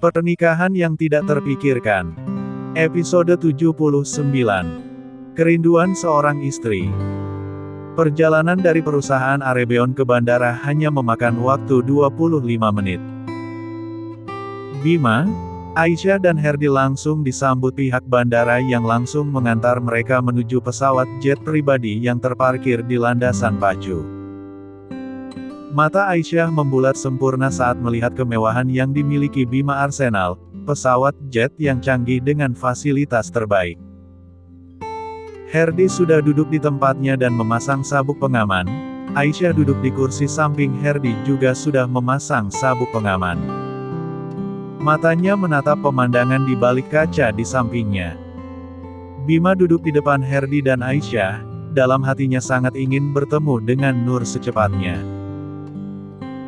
Pernikahan yang tidak terpikirkan. Episode 79. Kerinduan seorang istri. Perjalanan dari perusahaan Arebeon ke bandara hanya memakan waktu 25 menit. Bima, Aisyah dan Herdi langsung disambut pihak bandara yang langsung mengantar mereka menuju pesawat jet pribadi yang terparkir di landasan pacu. Mata Aisyah membulat sempurna saat melihat kemewahan yang dimiliki Bima Arsenal, pesawat jet yang canggih dengan fasilitas terbaik. Herdi sudah duduk di tempatnya dan memasang sabuk pengaman. Aisyah duduk di kursi samping Herdi juga sudah memasang sabuk pengaman. Matanya menatap pemandangan di balik kaca di sampingnya. Bima duduk di depan Herdi dan Aisyah, dalam hatinya sangat ingin bertemu dengan Nur secepatnya.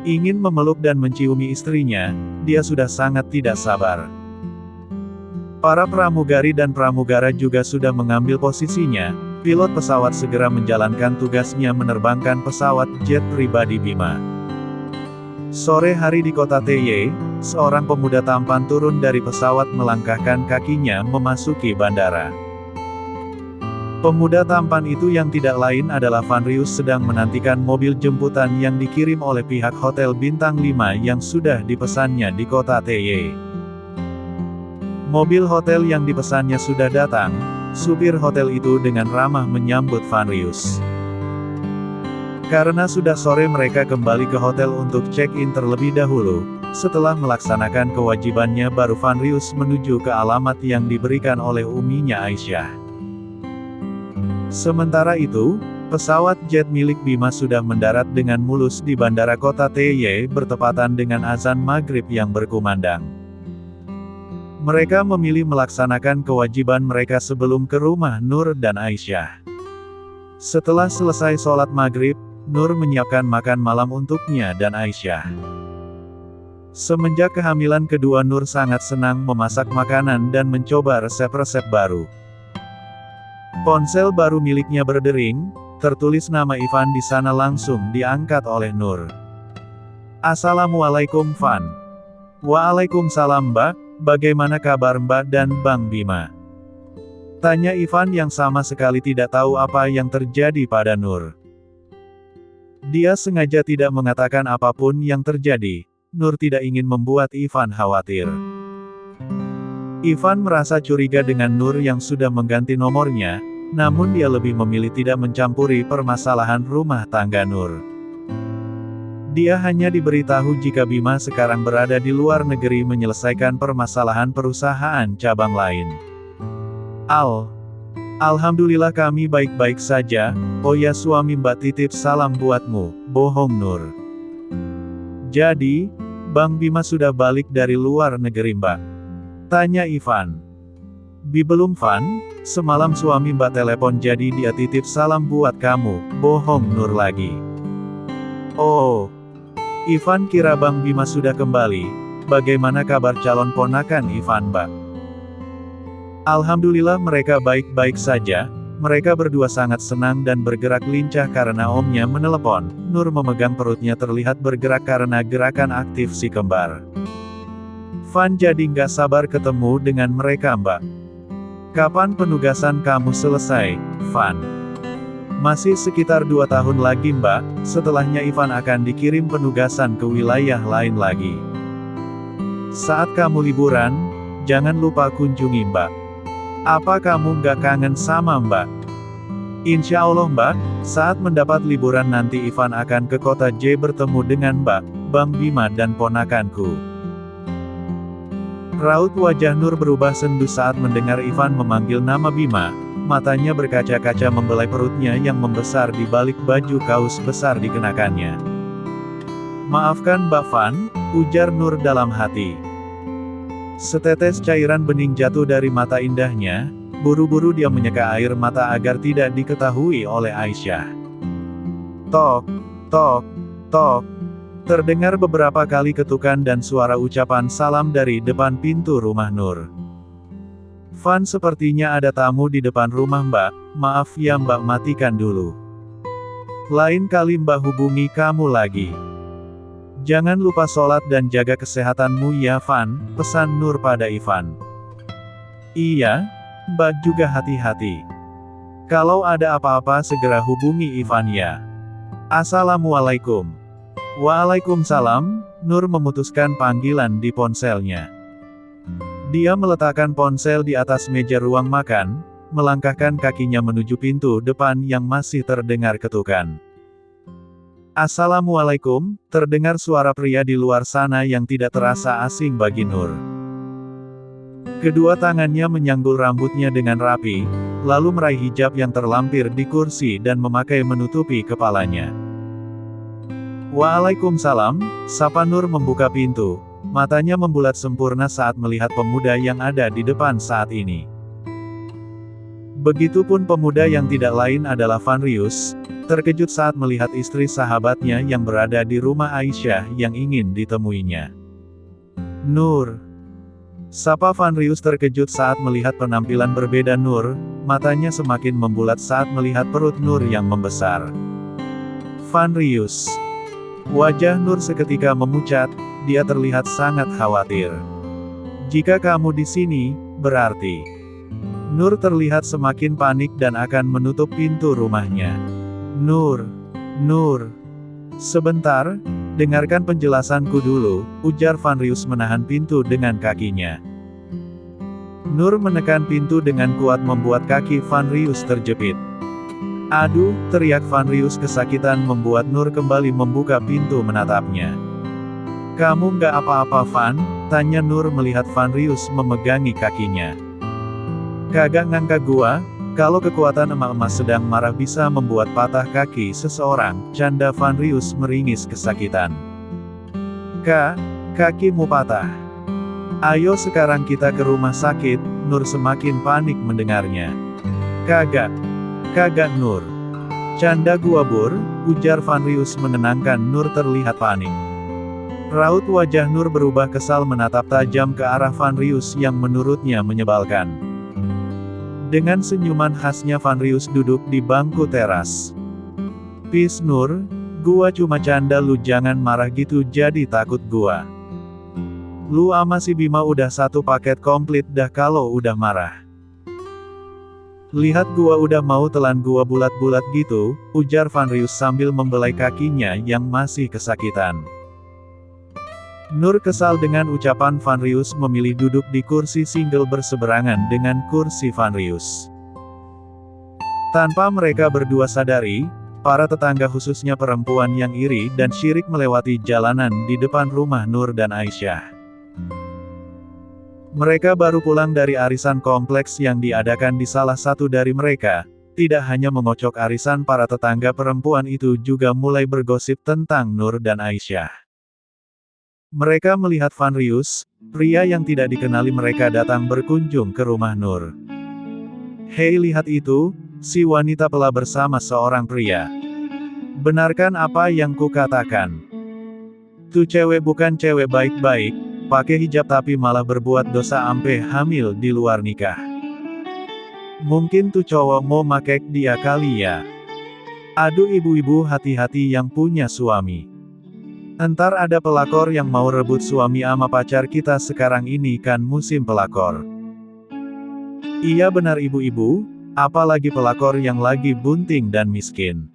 Ingin memeluk dan menciumi istrinya, dia sudah sangat tidak sabar. Para pramugari dan pramugara juga sudah mengambil posisinya. Pilot pesawat segera menjalankan tugasnya menerbangkan pesawat jet pribadi Bima. Sore hari di kota TY, seorang pemuda tampan turun dari pesawat melangkahkan kakinya memasuki bandara. Pemuda tampan itu yang tidak lain adalah Vanrius sedang menantikan mobil jemputan yang dikirim oleh pihak Hotel Bintang 5 yang sudah dipesannya di kota TY. Mobil hotel yang dipesannya sudah datang, supir hotel itu dengan ramah menyambut Vanrius. Karena sudah sore mereka kembali ke hotel untuk check-in terlebih dahulu, setelah melaksanakan kewajibannya baru Vanrius menuju ke alamat yang diberikan oleh uminya Aisyah. Sementara itu, pesawat jet milik Bima sudah mendarat dengan mulus di bandara kota TY bertepatan dengan azan maghrib yang berkumandang. Mereka memilih melaksanakan kewajiban mereka sebelum ke rumah Nur dan Aisyah. Setelah selesai sholat maghrib, Nur menyiapkan makan malam untuknya dan Aisyah. Semenjak kehamilan kedua, Nur sangat senang memasak makanan dan mencoba resep-resep baru. Ponsel baru miliknya berdering, tertulis nama Ivan di sana langsung diangkat oleh Nur. Assalamualaikum Van. Waalaikumsalam Mbak, bagaimana kabar Mbak dan Bang Bima? Tanya Ivan yang sama sekali tidak tahu apa yang terjadi pada Nur. Dia sengaja tidak mengatakan apapun yang terjadi. Nur tidak ingin membuat Ivan khawatir. Ivan merasa curiga dengan Nur yang sudah mengganti nomornya, namun dia lebih memilih tidak mencampuri permasalahan rumah tangga Nur. Dia hanya diberitahu jika Bima sekarang berada di luar negeri menyelesaikan permasalahan perusahaan cabang lain. Alhamdulillah kami baik-baik saja, oh ya suami Mbak titip salam buatmu, bohong Nur. Jadi, Bang Bima sudah balik dari luar negeri Mbak? Tanya Ivan. Belum Van, semalam suami Mbak telepon jadi dia titip salam buat kamu, bohong Nur lagi. Oh, Ivan kira Bang Bima sudah kembali. Bagaimana kabar calon ponakan Ivan Mbak? Alhamdulillah mereka baik-baik saja. Mereka berdua sangat senang dan bergerak lincah karena omnya menelepon. Nur memegang perutnya terlihat bergerak karena gerakan aktif si kembar. Van jadi nggak sabar ketemu dengan mereka Mbak. Kapan penugasan kamu selesai, Van? Masih sekitar 2 tahun lagi Mbak, setelahnya Ivan akan dikirim penugasan ke wilayah lain lagi. Saat kamu liburan, jangan lupa kunjungi Mbak. Apa kamu nggak kangen sama Mbak? Insya Allah Mbak, saat mendapat liburan nanti Ivan akan ke kota J bertemu dengan Mbak, Bang Bima dan ponakanku. Raut wajah Nur berubah sendu saat mendengar Ivan memanggil nama Bima. Matanya berkaca-kaca membelai perutnya yang membesar di balik baju kaos besar dikenakannya. Maafkan Mbak Van, ujar Nur dalam hati. Setetes cairan bening jatuh dari mata indahnya, buru-buru dia menyeka air mata agar tidak diketahui oleh Aisyah. Tok, tok, tok. Terdengar beberapa kali ketukan dan suara ucapan salam dari depan pintu rumah Nur. Van, sepertinya ada tamu di depan rumah Mbak, maaf ya Mbak, matikan dulu. Lain kali Mbak hubungi kamu lagi. Jangan lupa sholat dan jaga kesehatanmu ya Van, pesan Nur pada Ivan. Iya, Mbak juga hati-hati. Kalau ada apa-apa segera hubungi Ivan ya. Assalamualaikum. Waalaikumsalam, Nur memutuskan panggilan di ponselnya. Dia meletakkan ponsel di atas meja ruang makan, melangkahkan kakinya menuju pintu depan yang masih terdengar ketukan. Assalamualaikum, terdengar suara pria di luar sana yang tidak terasa asing bagi Nur. Kedua tangannya menyanggul rambutnya dengan rapi, lalu meraih hijab yang terlampir di kursi dan memakai menutupi kepalanya. Waalaikumsalam, sapa Nur membuka pintu, matanya membulat sempurna saat melihat pemuda yang ada di depan saat ini. Begitupun pemuda yang tidak lain adalah Van Rius, terkejut saat melihat istri sahabatnya yang berada di rumah Aisyah yang ingin ditemuinya. Nur. Sapa Van Rius terkejut saat melihat penampilan berbeda Nur, matanya semakin membulat saat melihat perut Nur yang membesar. Van Rius. Wajah Nur seketika memucat, dia terlihat sangat khawatir. Jika kamu di sini, berarti. Nur terlihat semakin panik dan akan menutup pintu rumahnya. Nur. Sebentar, dengarkan penjelasanku dulu, ujar Van Rius menahan pintu dengan kakinya. Nur menekan pintu dengan kuat membuat kaki Van Rius terjepit. Aduh, teriak Van Rius kesakitan membuat Nur kembali membuka pintu menatapnya. Kamu nggak apa-apa Van? Tanya Nur melihat Van Rius memegangi kakinya. Kagak ngangka gua, kalau kekuatan emak-emak sedang marah bisa membuat patah kaki seseorang, canda Van Rius meringis kesakitan. Kakimu patah. Ayo sekarang kita ke rumah sakit, Nur semakin panik mendengarnya. Kagak Nur. Canda gua Bur, ujar Van Rius menenangkan Nur terlihat panik. Raut wajah Nur berubah kesal menatap tajam ke arah Van Rius yang menurutnya menyebalkan. Dengan senyuman khasnya Van Rius duduk di bangku teras. Peace Nur, gua cuma canda lu jangan marah gitu jadi takut gua. Lu ama si Bima udah satu paket komplit dah kalau udah marah. Lihat gua udah mau telan gua bulat-bulat gitu, ujar Van Rius sambil membelai kakinya yang masih kesakitan. Nur kesal dengan ucapan Van Rius memilih duduk di kursi single berseberangan dengan kursi Van Rius. Tanpa mereka berdua sadari, para tetangga khususnya perempuan yang iri dan syirik melewati jalanan di depan rumah Nur dan Aisyah. Mereka baru pulang dari arisan kompleks yang diadakan di salah satu dari mereka, tidak hanya mengocok arisan para tetangga perempuan itu juga mulai bergosip tentang Nur dan Aisyah. Mereka melihat Van Rius, pria yang tidak dikenali mereka datang berkunjung ke rumah Nur. Hei lihat itu, si wanita telah bersama seorang pria. Benarkan apa yang kukatakan? Tuh cewek bukan cewek baik-baik, pakai hijab tapi malah berbuat dosa ampe hamil di luar nikah. Mungkin tuh cowok mau makek dia kali ya. Aduh ibu-ibu hati-hati yang punya suami. Entar ada pelakor yang mau rebut suami ama pacar kita sekarang ini kan musim pelakor. Iya benar ibu-ibu, apalagi pelakor yang lagi bunting dan miskin.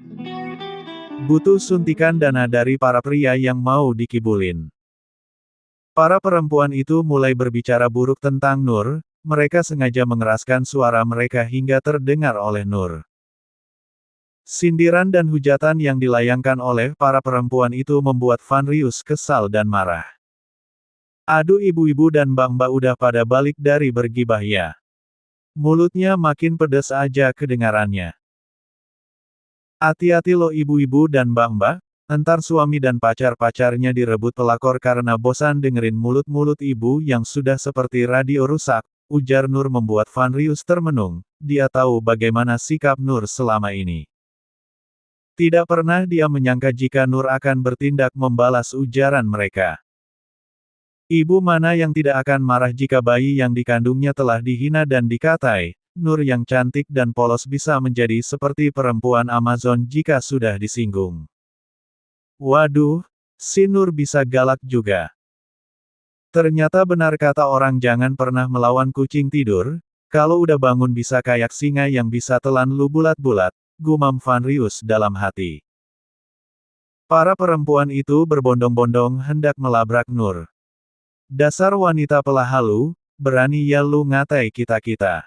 Butuh suntikan dana dari para pria yang mau dikibulin. Para perempuan itu mulai berbicara buruk tentang Nur, mereka sengaja mengeraskan suara mereka hingga terdengar oleh Nur. Sindiran dan hujatan yang dilayangkan oleh para perempuan itu membuat Van Rius kesal dan marah. Aduh ibu-ibu dan mbak-mbak udah pada balik dari bergibah ya. Mulutnya makin pedes aja kedengarannya. Hati-hati lo ibu-ibu dan mbak-mbak, entar suami dan pacar-pacarnya direbut pelakor karena bosan dengerin mulut-mulut ibu yang sudah seperti radio rusak, ujar Nur membuat Van Rius termenung, dia tahu bagaimana sikap Nur selama ini. Tidak pernah dia menyangka jika Nur akan bertindak membalas ujaran mereka. Ibu mana yang tidak akan marah jika bayi yang dikandungnya telah dihina dan dikatai, Nur yang cantik dan polos bisa menjadi seperti perempuan Amazon jika sudah disinggung. Waduh, Si Nur bisa galak juga. Ternyata benar kata orang jangan pernah melawan kucing tidur, kalau udah bangun bisa kayak singa yang bisa telan lu bulat-bulat, gumam Van Rius dalam hati. Para perempuan itu berbondong-bondong hendak melabrak Nur. Dasar wanita pelahalu, berani ya lu ngatai kita-kita.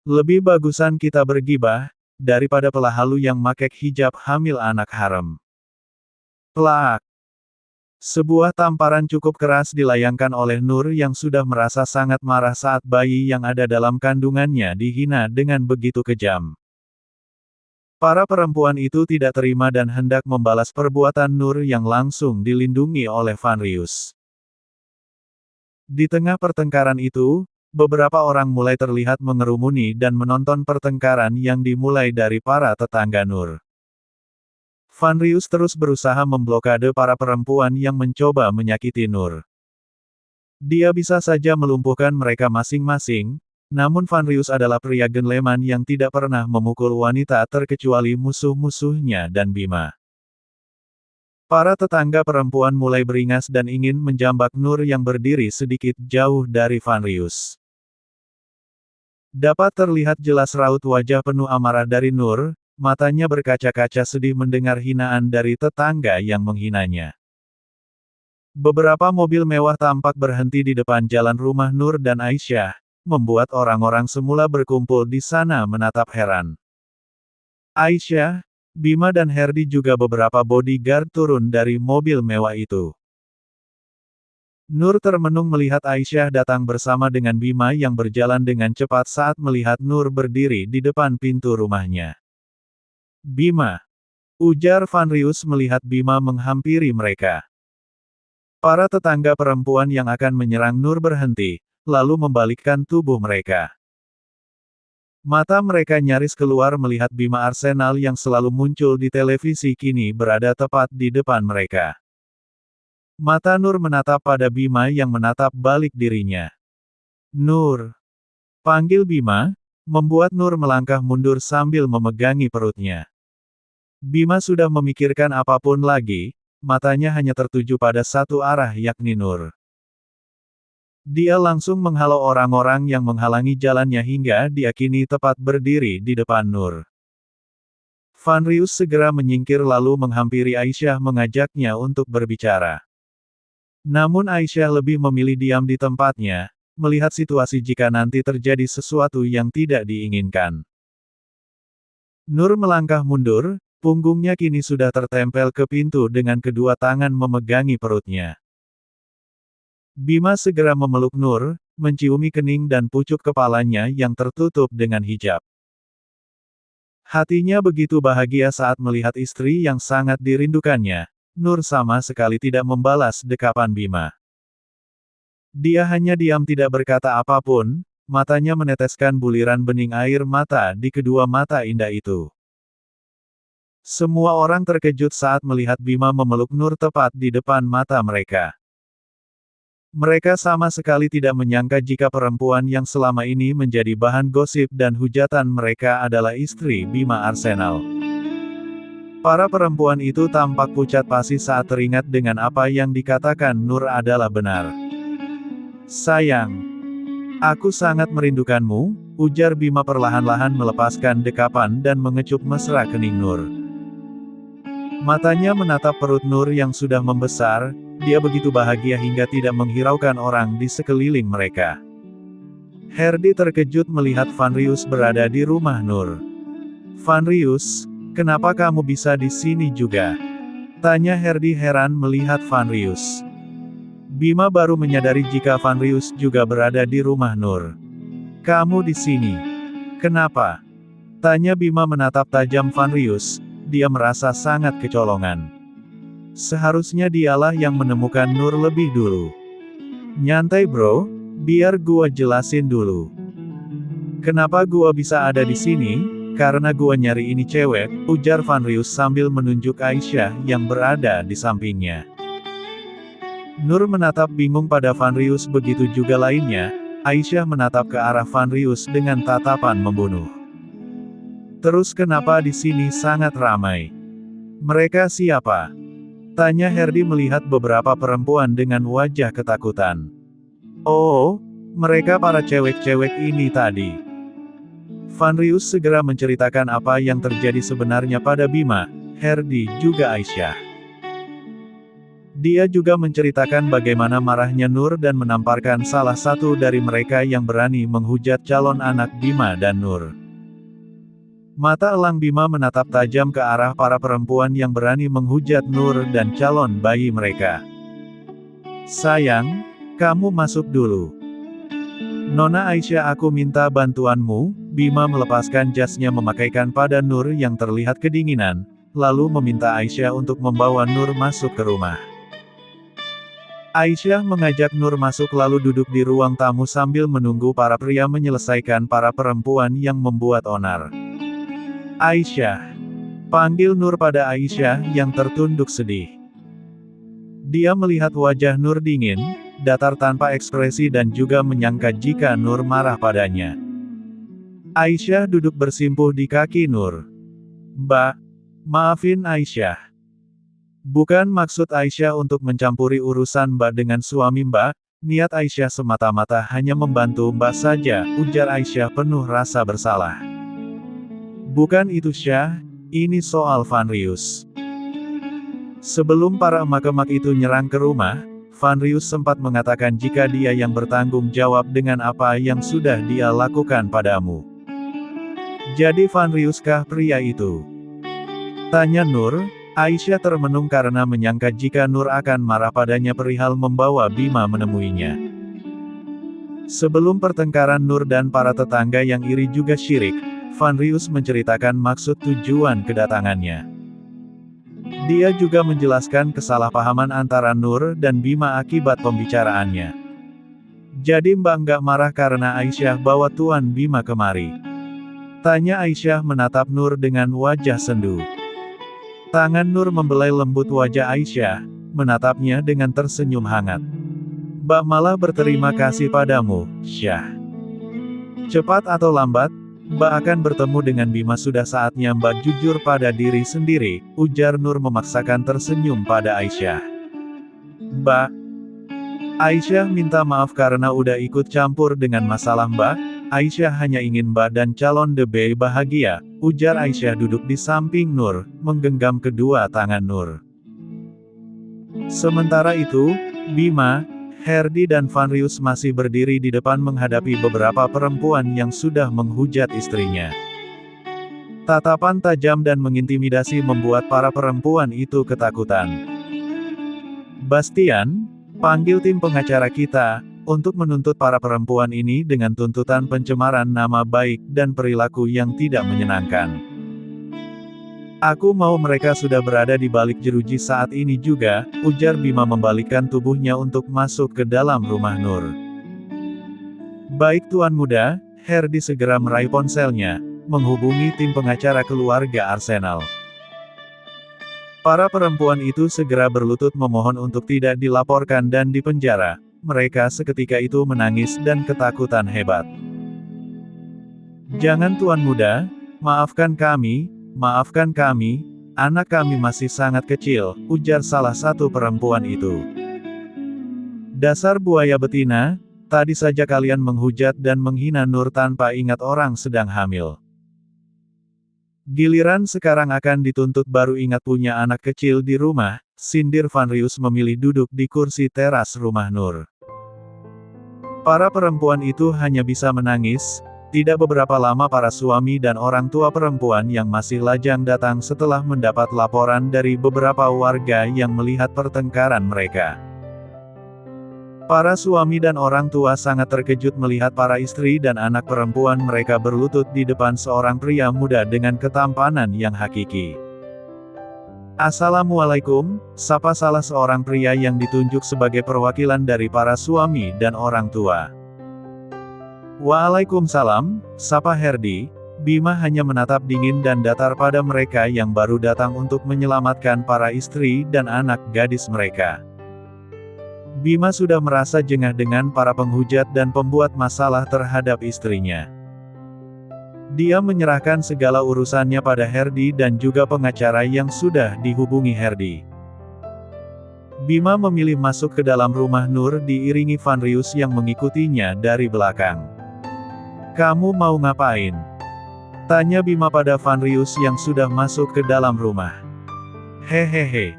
Lebih bagusan kita bergibah, daripada pelahalu yang makek hijab hamil anak haram. Plak! Sebuah tamparan cukup keras dilayangkan oleh Nur yang sudah merasa sangat marah saat bayi yang ada dalam kandungannya dihina dengan begitu kejam. Para perempuan itu tidak terima dan hendak membalas perbuatan Nur yang langsung dilindungi oleh Van Rius. Di tengah pertengkaran itu, beberapa orang mulai terlihat mengerumuni dan menonton pertengkaran yang dimulai dari para tetangga Nur. Van Rius terus berusaha memblokade para perempuan yang mencoba menyakiti Nur. Dia bisa saja melumpuhkan mereka masing-masing, namun Van Rius adalah pria gentleman yang tidak pernah memukul wanita terkecuali musuh-musuhnya dan Bima. Para tetangga perempuan mulai beringas dan ingin menjambak Nur yang berdiri sedikit jauh dari Van Rius. Dapat terlihat jelas raut wajah penuh amarah dari Nur, matanya berkaca-kaca sedih mendengar hinaan dari tetangga yang menghinanya. Beberapa mobil mewah tampak berhenti di depan jalan rumah Nur dan Aisyah, membuat orang-orang semula berkumpul di sana menatap heran. Aisyah, Bima dan Herdi juga beberapa bodyguard turun dari mobil mewah itu. Nur termenung melihat Aisyah datang bersama dengan Bima yang berjalan dengan cepat saat melihat Nur berdiri di depan pintu rumahnya. Bima, ujar Van Rius melihat Bima menghampiri mereka. Para tetangga perempuan yang akan menyerang Nur berhenti, lalu membalikkan tubuh mereka. Mata mereka nyaris keluar melihat Bima Arsenal yang selalu muncul di televisi kini berada tepat di depan mereka. Mata Nur menatap pada Bima yang menatap balik dirinya. Nur. Panggil Bima, membuat Nur melangkah mundur sambil memegangi perutnya. Bima sudah memikirkan apapun lagi, matanya hanya tertuju pada satu arah yakni Nur. Dia langsung menghalau orang-orang yang menghalangi jalannya hingga dia kini tepat berdiri di depan Nur. Van Rius segera menyingkir lalu menghampiri Aisyah mengajaknya untuk berbicara. Namun Aisyah lebih memilih diam di tempatnya, melihat situasi jika nanti terjadi sesuatu yang tidak diinginkan. Nur melangkah mundur, punggungnya kini sudah tertempel ke pintu dengan kedua tangan memegangi perutnya. Bima segera memeluk Nur, menciumi kening dan pucuk kepalanya yang tertutup dengan hijab. Hatinya begitu bahagia saat melihat istri yang sangat dirindukannya. Nur sama sekali tidak membalas dekapan Bima. Dia hanya diam tidak berkata apapun, matanya meneteskan buliran bening air mata di kedua mata indah itu. Semua orang terkejut saat melihat Bima memeluk Nur tepat di depan mata mereka. Mereka sama sekali tidak menyangka jika perempuan yang selama ini menjadi bahan gosip dan hujatan mereka adalah istri Bima Arsenal. Para perempuan itu tampak pucat pasi saat teringat dengan apa yang dikatakan Nur adalah benar. Sayang, aku sangat merindukanmu, ujar Bima perlahan-lahan melepaskan dekapan dan mengecup mesra kening Nur. Matanya menatap perut Nur yang sudah membesar, dia begitu bahagia hingga tidak menghiraukan orang di sekeliling mereka. Herdi terkejut melihat Van Rius berada di rumah Nur. Van Rius, kenapa kamu bisa di sini juga? Tanya Herdi heran melihat Van Rius. Bima baru menyadari jika Van Rius juga berada di rumah Nur. Kamu di sini. Kenapa? Tanya Bima menatap tajam Van Rius, dia merasa sangat kecolongan. Seharusnya dialah yang menemukan Nur lebih dulu. Nyantai bro, biar gua jelasin dulu. Kenapa gua bisa ada di sini? Karena gua nyari ini cewek, ujar Van Rius sambil menunjuk Aisyah yang berada di sampingnya. Nur menatap bingung pada Van Rius begitu juga lainnya, Aisyah menatap ke arah Van Rius dengan tatapan membunuh. Terus kenapa di sini sangat ramai? Mereka siapa? Tanya Herdi melihat beberapa perempuan dengan wajah ketakutan. Oh, mereka para cewek-cewek ini tadi. Vanrius segera menceritakan apa yang terjadi sebenarnya pada Bima, Herdi juga Aisyah. Dia juga menceritakan bagaimana marahnya Nur dan menamparkan salah satu dari mereka yang berani menghujat calon anak Bima dan Nur. Mata elang Bima menatap tajam ke arah para perempuan yang berani menghujat Nur dan calon bayi mereka. Sayang, kamu masuk dulu. Nona Aisyah, aku minta bantuanmu. Bima melepaskan jasnya memakaikan pada Nur yang terlihat kedinginan, lalu meminta Aisyah untuk membawa Nur masuk ke rumah. Aisyah mengajak Nur masuk lalu duduk di ruang tamu sambil menunggu para pria menyelesaikan para perempuan yang membuat onar. Aisyah. Panggil Nur pada Aisyah yang tertunduk sedih. Dia melihat wajah Nur dingin, datar tanpa ekspresi dan juga menyangka jika Nur marah padanya. Aisyah duduk bersimpuh di kaki Nur. Mbak, maafin Aisyah. Bukan maksud Aisyah untuk mencampuri urusan Mbak dengan suami Mbak, niat Aisyah semata-mata hanya membantu Mbak saja, ujar Aisyah penuh rasa bersalah. Bukan itu Syah, ini soal Vanrius. Sebelum para emak-emak itu nyerang ke rumah, Vanrius sempat mengatakan jika dia yang bertanggung jawab dengan apa yang sudah dia lakukan padamu. Jadi Vanrius kah pria itu? Tanya Nur. Aisyah termenung karena menyangka jika Nur akan marah padanya perihal membawa Bima menemuinya. Sebelum pertengkaran Nur dan para tetangga yang iri juga syirik, Vanrius menceritakan maksud tujuan kedatangannya. Dia juga menjelaskan kesalahpahaman antara Nur dan Bima akibat pembicaraannya. Jadi Mbak nggak marah karena Aisyah bawa Tuan Bima kemari? Tanya Aisyah menatap Nur dengan wajah sendu. Tangan Nur membelai lembut wajah Aisyah, menatapnya dengan tersenyum hangat. Mbak malah berterima kasih padamu, Syah. Cepat atau lambat, Mbak akan bertemu dengan Bima, sudah saatnya Mbak jujur pada diri sendiri, ujar Nur memaksakan tersenyum pada Aisyah. Mbak, Aisyah minta maaf karena udah ikut campur dengan masalah Mbak. Aisyah hanya ingin Mbak dan calon DB bahagia, ujar Aisyah duduk di samping Nur, menggenggam kedua tangan Nur. Sementara itu, Bima, Herdi dan Vanrius masih berdiri di depan menghadapi beberapa perempuan yang sudah menghujat istrinya. Tatapan tajam dan mengintimidasi membuat para perempuan itu ketakutan. Bastian, panggil tim pengacara kita, untuk menuntut para perempuan ini dengan tuntutan pencemaran nama baik dan perilaku yang tidak menyenangkan. Aku mau mereka sudah berada di balik jeruji saat ini juga, ujar Bima membalikkan tubuhnya untuk masuk ke dalam rumah Nur. Baik Tuan Muda, Herdi segera meraih ponselnya, menghubungi tim pengacara keluarga Arsenal. Para perempuan itu segera berlutut memohon untuk tidak dilaporkan dan dipenjara. Mereka seketika itu menangis dan ketakutan hebat. Jangan Tuan Muda, maafkan kami, anak kami masih sangat kecil, ujar salah satu perempuan itu. Dasar buaya betina, tadi saja kalian menghujat dan menghina Nur tanpa ingat orang sedang hamil. Giliran sekarang akan dituntut baru ingat punya anak kecil di rumah, sindir Vanrius memilih duduk di kursi teras rumah Nur. Para perempuan itu hanya bisa menangis. Tidak beberapa lama para suami dan orang tua perempuan yang masih lajang datang setelah mendapat laporan dari beberapa warga yang melihat pertengkaran mereka. Para suami dan orang tua sangat terkejut melihat para istri dan anak perempuan mereka berlutut di depan seorang pria muda dengan ketampanan yang hakiki. Assalamualaikum, sapa salah seorang pria yang ditunjuk sebagai perwakilan dari para suami dan orang tua. Waalaikumsalam, sapa Herdi. Bima hanya menatap dingin dan datar pada mereka yang baru datang untuk menyelamatkan para istri dan anak gadis mereka. Bima sudah merasa jengah dengan para penghujat dan pembuat masalah terhadap istrinya. Dia menyerahkan segala urusannya pada Herdi dan juga pengacara yang sudah dihubungi Herdi. Bima memilih masuk ke dalam rumah Nur diiringi Vanrius yang mengikutinya dari belakang. "Kamu mau ngapain?" tanya Bima pada Vanrius yang sudah masuk ke dalam rumah. "Hehehe.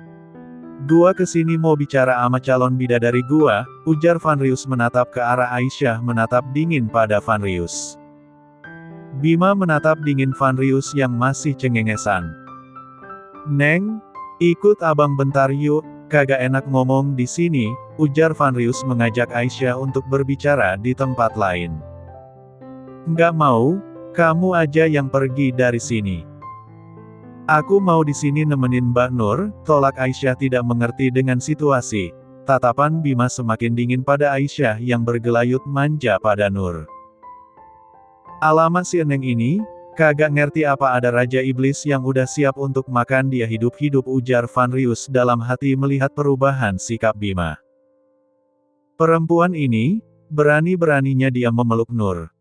Gua kesini mau bicara sama calon bidadari gua," ujar Vanrius menatap ke arah Aisyah menatap dingin pada Vanrius. Bima menatap dingin Vanrius yang masih cengengesan. "Neng, ikut abang bentar yuk, kagak enak ngomong di sini," ujar Vanrius mengajak Aisyah untuk berbicara di tempat lain. "Nggak mau, kamu aja yang pergi dari sini. Aku mau di sini nemenin Mbak Nur," tolak Aisyah tidak mengerti dengan situasi. Tatapan Bima semakin dingin pada Aisyah yang bergelayut manja pada Nur. "Alamak si Eneng ini, kagak ngerti apa ada Raja Iblis yang udah siap untuk makan dia hidup-hidup," ujar Vanrius dalam hati melihat perubahan sikap Bima. Perempuan ini, berani-beraninya dia memeluk Nur.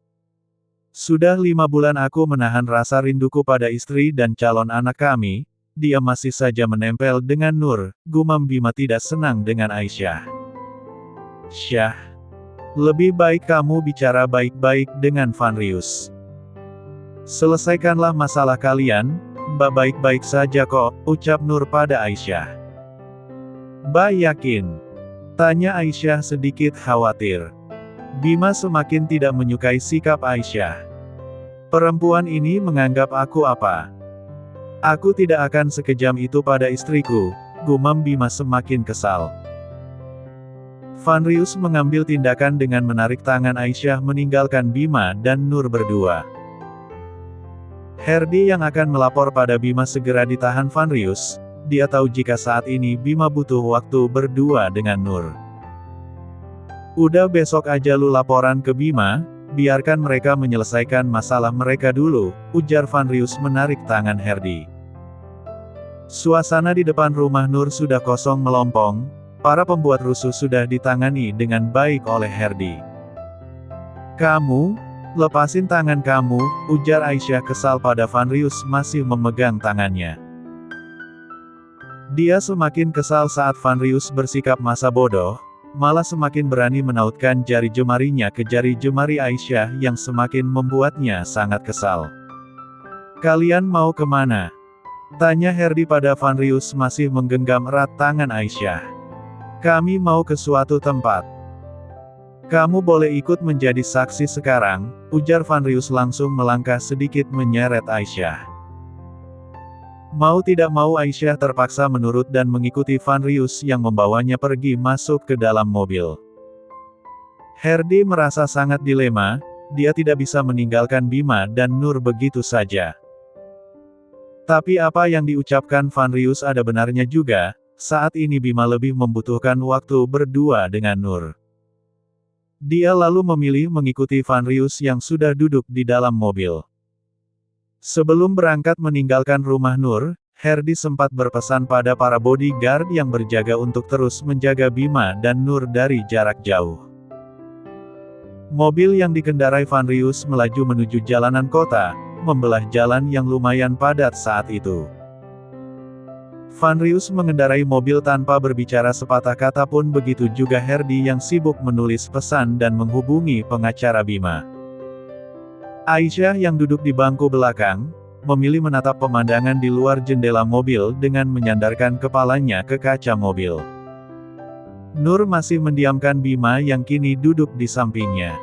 "Sudah 5 bulan aku menahan rasa rinduku pada istri dan calon anak kami, dia masih saja menempel dengan Nur," gumam Bima tidak senang dengan Aisyah. "Syah. Lebih baik kamu bicara baik-baik dengan Vanrius. Selesaikanlah masalah kalian, Mbak baik-baik saja kok," ucap Nur pada Aisyah. "Mbak yakin?" tanya Aisyah sedikit khawatir. Bima semakin tidak menyukai sikap Aisyah. "Perempuan ini menganggap aku apa? Aku tidak akan sekejam itu pada istriku," gumam Bima semakin kesal. Vanrius mengambil tindakan dengan menarik tangan Aisyah meninggalkan Bima dan Nur berdua. Herdi yang akan melapor pada Bima segera ditahan Vanrius. Dia tahu jika saat ini Bima butuh waktu berdua dengan Nur. "Udah besok aja lu laporan ke Bima, biarkan mereka menyelesaikan masalah mereka dulu," ujar Vanrius menarik tangan Herdi. Suasana di depan rumah Nur sudah kosong melompong, para pembuat rusuh sudah ditangani dengan baik oleh Herdi. "Kamu, lepasin tangan kamu," ujar Aisyah kesal pada Vanrius masih memegang tangannya. Dia semakin kesal saat Vanrius bersikap masa bodoh, malah semakin berani menautkan jari jemarinya ke jari jemari Aisyah yang semakin membuatnya sangat kesal. "Kalian mau kemana?" tanya Herdi pada Vanrius masih menggenggam erat tangan Aisyah. "Kami mau ke suatu tempat. Kamu boleh ikut menjadi saksi sekarang," ujar Vanrius langsung melangkah sedikit menyeret Aisyah. Mau tidak mau Aisyah terpaksa menurut dan mengikuti Vanrius yang membawanya pergi masuk ke dalam mobil. Herdi merasa sangat dilema, dia tidak bisa meninggalkan Bima dan Nur begitu saja. Tapi apa yang diucapkan Vanrius ada benarnya juga, saat ini Bima lebih membutuhkan waktu berdua dengan Nur. Dia lalu memilih mengikuti Vanrius yang sudah duduk di dalam mobil. Sebelum berangkat meninggalkan rumah Nur, Herdi sempat berpesan pada para bodyguard yang berjaga untuk terus menjaga Bima dan Nur dari jarak jauh. Mobil yang dikendarai Vanrius melaju menuju jalanan kota, membelah jalan yang lumayan padat saat itu. Vanrius mengendarai mobil tanpa berbicara sepatah kata pun, begitu juga Herdi yang sibuk menulis pesan dan menghubungi pengacara Bima. Aisyah yang duduk di bangku belakang, memilih menatap pemandangan di luar jendela mobil dengan menyandarkan kepalanya ke kaca mobil. Nur masih mendiamkan Bima yang kini duduk di sampingnya.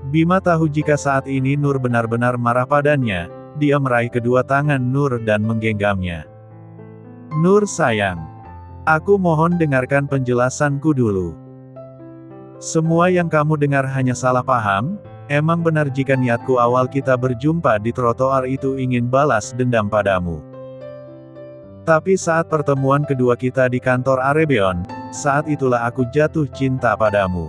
Bima tahu jika saat ini Nur benar-benar marah padanya, dia meraih kedua tangan Nur dan menggenggamnya. "Nur sayang. Aku mohon dengarkan penjelasanku dulu. Semua yang kamu dengar hanya salah paham. Emang benar jika niatku awal kita berjumpa di trotoar itu ingin balas dendam padamu. Tapi saat pertemuan kedua kita di kantor Arebeon, saat itulah aku jatuh cinta padamu.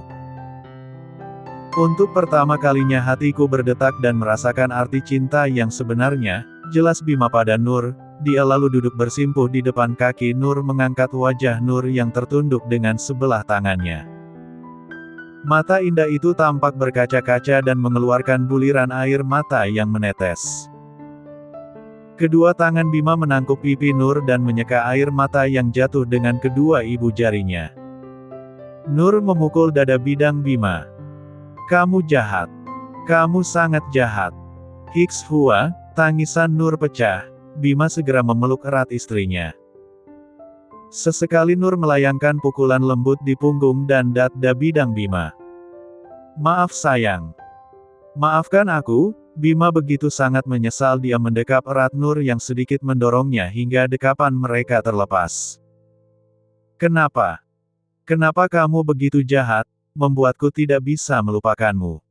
Untuk pertama kalinya hatiku berdetak dan merasakan arti cinta yang sebenarnya," jelas Bima pada Nur. Dia lalu duduk bersimpuh di depan kaki Nur mengangkat wajah Nur yang tertunduk dengan sebelah tangannya. Mata indah itu tampak berkaca-kaca dan mengeluarkan buliran air mata yang menetes. Kedua tangan Bima menangkup pipi Nur dan menyeka air mata yang jatuh dengan kedua ibu jarinya. Nur memukul dada bidang Bima. "Kamu jahat. Kamu sangat jahat." Hiks Hua, tangisan Nur pecah. Bima segera memeluk erat istrinya. Sesekali Nur melayangkan pukulan lembut di punggung dan dada bidang Bima. "Maaf sayang. Maafkan aku." Bima begitu sangat menyesal dia mendekap erat Nur yang sedikit mendorongnya hingga dekapan mereka terlepas. "Kenapa? Kenapa kamu begitu jahat, membuatku tidak bisa melupakanmu?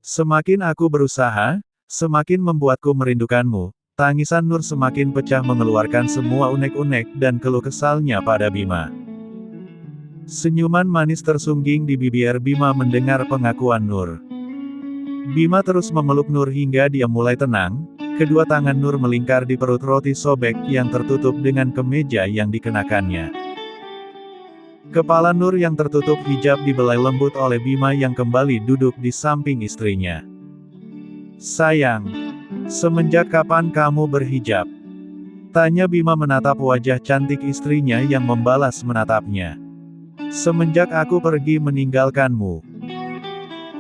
Semakin aku berusaha, semakin membuatku merindukanmu." Tangisan Nur semakin pecah mengeluarkan semua unek-unek dan keluh kesalnya pada Bima. Senyuman manis tersungging di bibir Bima mendengar pengakuan Nur. Bima terus memeluk Nur hingga dia mulai tenang. Kedua tangan Nur melingkar di perut roti sobek yang tertutup dengan kemeja yang dikenakannya. Kepala Nur yang tertutup hijab dibelai lembut oleh Bima yang kembali duduk di samping istrinya. "Sayang, semenjak kapan kamu berhijab?" tanya Bima menatap wajah cantik istrinya yang membalas menatapnya. "Semenjak aku pergi meninggalkanmu.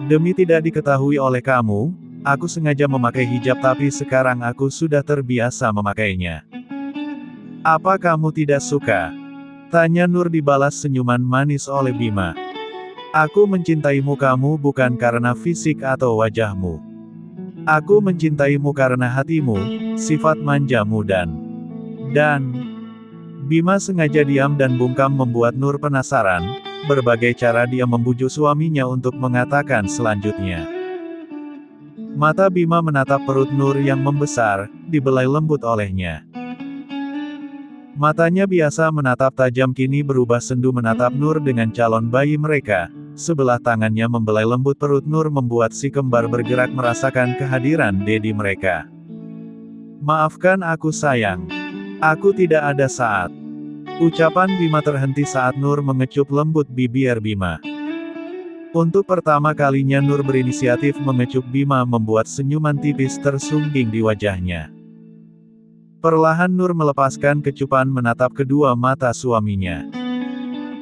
Demi tidak diketahui oleh kamu, aku sengaja memakai hijab tapi sekarang aku sudah terbiasa memakainya." "Apa kamu tidak suka?" tanya Nur dibalas senyuman manis oleh Bima. "Aku mencintaimu kamu bukan karena fisik atau wajahmu. Aku mencintaimu karena hatimu, sifat manjamu dan..." Bima sengaja diam dan bungkam membuat Nur penasaran. Berbagai cara dia membujuk suaminya untuk mengatakan selanjutnya. Mata Bima menatap perut Nur yang membesar, dibelai lembut olehnya. Matanya biasa menatap tajam kini berubah sendu menatap Nur dengan calon bayi mereka. Sebelah tangannya membelai lembut perut Nur membuat si kembar bergerak merasakan kehadiran dedi mereka. "Maafkan aku sayang. Aku tidak ada saat..." Ucapan Bima terhenti saat Nur mengecup lembut bibir Bima. Untuk pertama kalinya Nur berinisiatif mengecup Bima membuat senyuman tipis tersungging di wajahnya. Perlahan Nur melepaskan kecupan menatap kedua mata suaminya.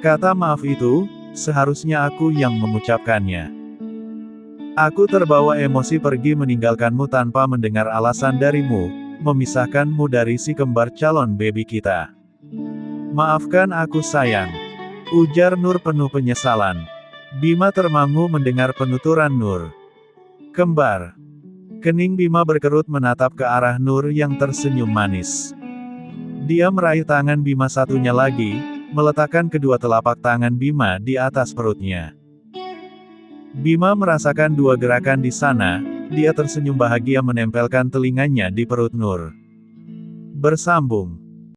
"Kata maaf itu, seharusnya aku yang mengucapkannya. Aku terbawa emosi pergi meninggalkanmu tanpa mendengar alasan darimu, memisahkanmu dari si kembar calon baby kita. Maafkan aku sayang," ujar Nur penuh penyesalan. Bima termangu mendengar penuturan Nur. "Kembar." Kening Bima berkerut menatap ke arah Nur yang tersenyum manis. Dia meraih tangan Bima satunya lagi, meletakkan kedua telapak tangan Bima di atas perutnya. Bima merasakan dua gerakan di sana, dia tersenyum bahagia menempelkan telinganya di perut Nur. Bersambung.